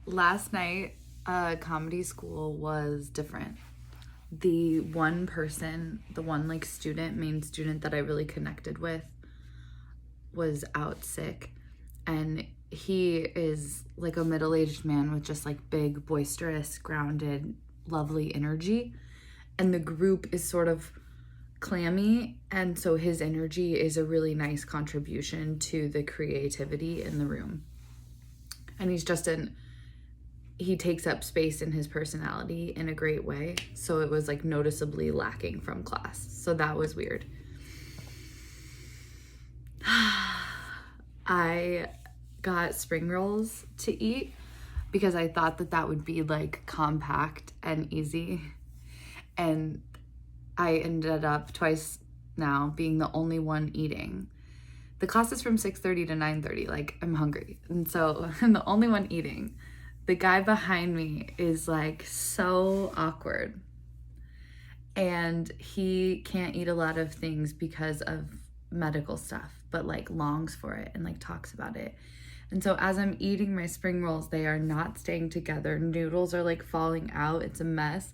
Last night, comedy school was different. The one person, the one like student, main student that I really connected with was out sick. And he is like a middle-aged man with just like big, boisterous, grounded, lovely energy. And the group is sort of clammy. And so his energy is a really nice contribution to the creativity in the room. And he takes up space in his personality in a great way. So it was like noticeably lacking from class. So that was weird. I got spring rolls to eat because I thought that would be like compact and easy. And I ended up twice now being the only one eating. The class is from 6:30 to 9:30. Like, I'm hungry. And so I'm the only one eating. The guy behind me is like so awkward. And he can't eat a lot of things because of medical stuff, but like longs for it and like talks about it. And so as I'm eating my spring rolls, they are not staying together. Noodles are like falling out. It's a mess.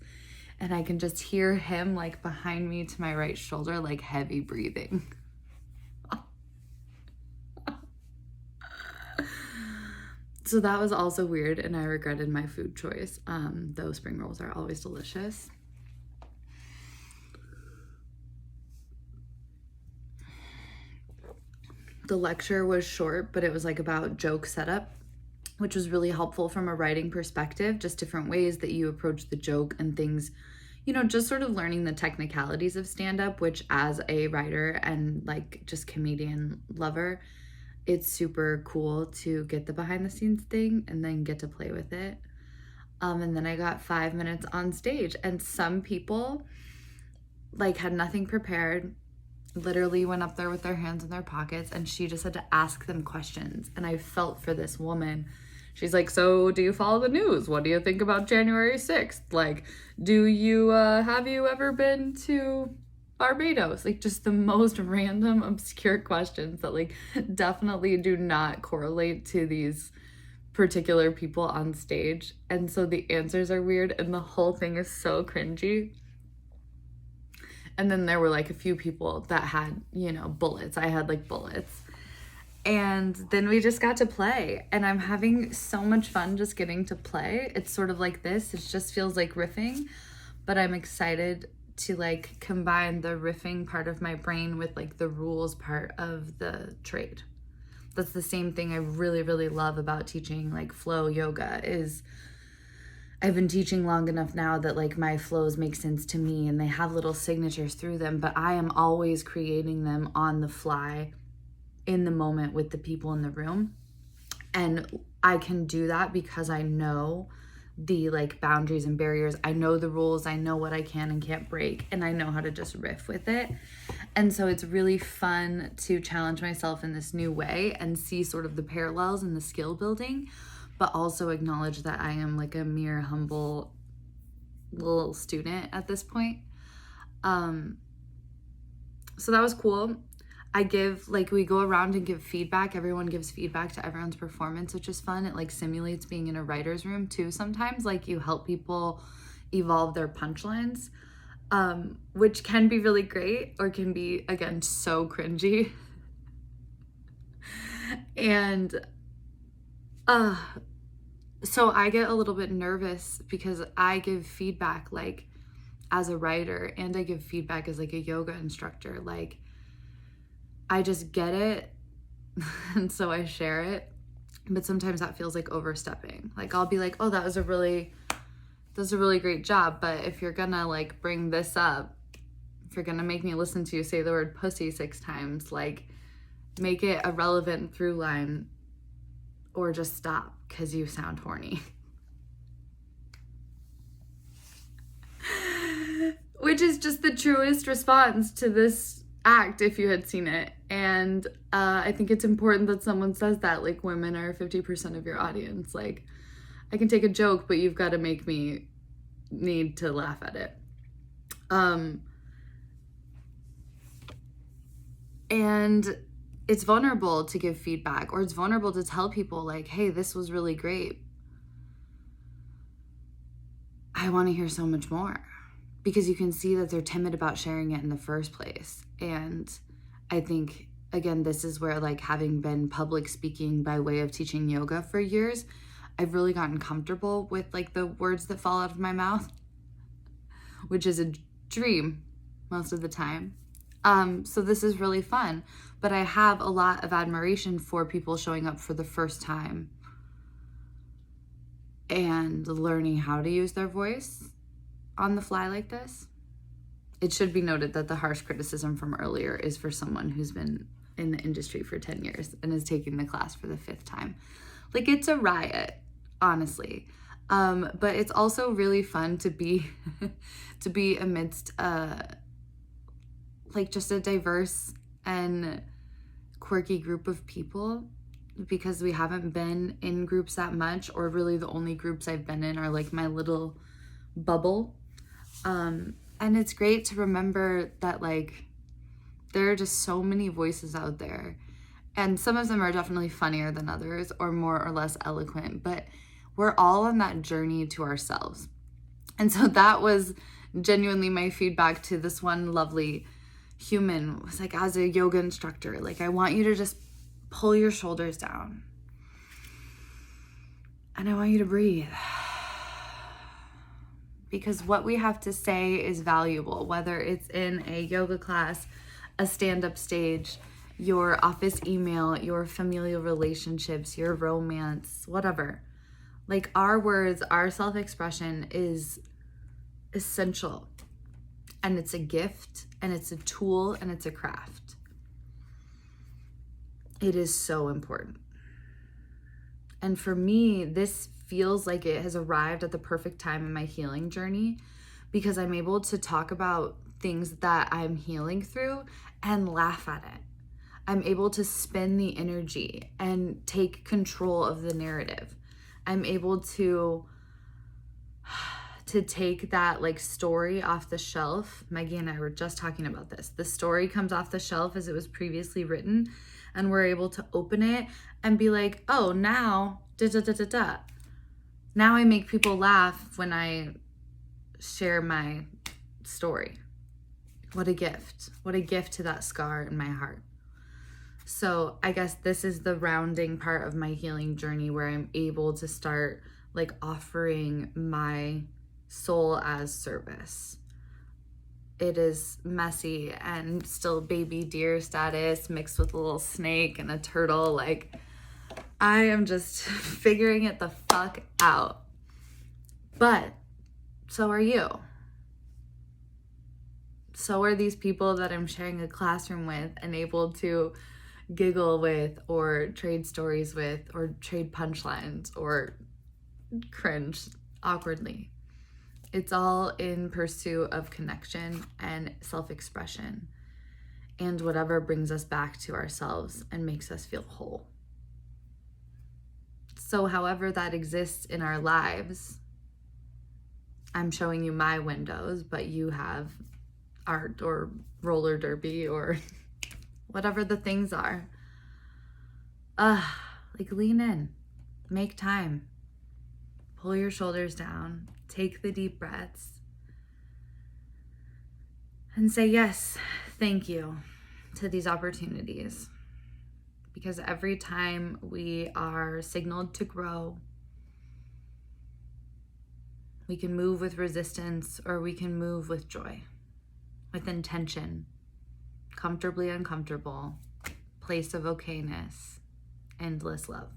And I can just hear him like behind me to my right shoulder, like heavy breathing. So that was also weird, and I regretted my food choice. Those spring rolls are always delicious. The lecture was short, but it was like about joke setup, which was really helpful from a writing perspective, just different ways that you approach the joke and things, just sort of learning the technicalities of stand-up, which as a writer and like just comedian lover, it's super cool to get the behind the scenes thing and then get to play with it. And then I got 5 minutes on stage, and some people like had nothing prepared, literally went up there with their hands in their pockets, and she just had to ask them questions. And I felt for this woman. She's like, so do you follow the news? What do you think about January 6th? Like, have you ever been to Barbados? Like, just the most random, obscure questions that like definitely do not correlate to these particular people on stage. And so the answers are weird and the whole thing is so cringy. And then there were like a few people that had, bullets. I had like bullets. And then we just got to play, and I'm having so much fun just getting to play. It's sort of like this. It just feels like riffing, but I'm excited to like combine the riffing part of my brain with like the rules part of the trade. That's the same thing I really, really love about teaching like flow yoga is I've been teaching long enough now that like my flows make sense to me and they have little signatures through them, but I am always creating them on the fly in the moment with the people in the room. And I can do that because I know the like boundaries and barriers. I know the rules. I know what I can and can't break, and I know how to just riff with it. And so it's really fun to challenge myself in this new way and see sort of the parallels in the skill building, but also acknowledge that I am like a mere humble little student at this point. So that was cool. We go around and give feedback. Everyone gives feedback to everyone's performance, which is fun. It like simulates being in a writer's room too. Sometimes like you help people evolve their punchlines, which can be really great or can be, again, so cringy. And so I get a little bit nervous because I give feedback like as a writer, and I give feedback as like a yoga instructor. Like, I just get it, and so I share it, but sometimes that feels like overstepping. Like, I'll be like, oh, that was a really great job, but if you're gonna like bring this up, if you're gonna make me listen to you say the word pussy 6 times, like, make it a relevant through line, or just stop because you sound horny. Which is just the truest response to this act if you had seen it. And I think it's important that someone says that, like, women are 50% of your audience. Like, I can take a joke, but you've got to make me need to laugh at it. And it's vulnerable to give feedback, or it's vulnerable to tell people like, hey, this was really great. I want to hear so much more, because you can see that they're timid about sharing it in the first place. And I think, again, this is where, like, having been public speaking by way of teaching yoga for years, I've really gotten comfortable with, like, the words that fall out of my mouth, which is a dream most of the time. So this is really fun, but I have a lot of admiration for people showing up for the first time and learning how to use their voice on the fly like this. It should be noted that the harsh criticism from earlier is for someone who's been in the industry for 10 years and is taking the class for the 5th time. Like, it's a riot, honestly. But it's also really fun to be to be amidst like just a diverse and quirky group of people, because we haven't been in groups that much, or really the only groups I've been in are like my little bubble. And it's great to remember that, like, there are just so many voices out there, and some of them are definitely funnier than others or more or less eloquent, but we're all on that journey to ourselves. And so that was genuinely my feedback to this one lovely human. Was like, as a yoga instructor, like, I want you to just pull your shoulders down and I want you to breathe, because what we have to say is valuable, whether it's in a yoga class, a stand-up stage, your office email, your familial relationships, your romance, whatever. Like, our words, our self-expression is essential, and it's a gift, and it's a tool, and it's a craft. It is so important. And for me, this feels like it has arrived at the perfect time in my healing journey, because I'm able to talk about things that I'm healing through and laugh at it. I'm able to spin the energy and take control of the narrative. I'm able to take that, like, story off the shelf. Maggie and I were just talking about this. The story comes off the shelf as it was previously written, and we're able to open it and be like, oh, now, da-da-da-da-da. Now I make people laugh when I share my story. What a gift. What a gift to that scar in my heart. So I guess this is the rounding part of my healing journey, where I'm able to start, like, offering my soul as service. It is messy and still baby deer status mixed with a little snake and a turtle. Like, I am just figuring it the fuck out. But so are you. So are these people that I'm sharing a classroom with and able to giggle with, or trade stories with, or trade punchlines, or cringe awkwardly. It's all in pursuit of connection and self-expression, and whatever brings us back to ourselves and makes us feel whole. So however that exists in our lives, I'm showing you my windows, but you have art or roller derby or whatever the things are. Like, lean in, make time, pull your shoulders down, take the deep breaths, and say yes, thank you to these opportunities. Because every time we are signaled to grow, we can move with resistance, or we can move with joy, with intention, comfortably uncomfortable, place of okayness, endless love.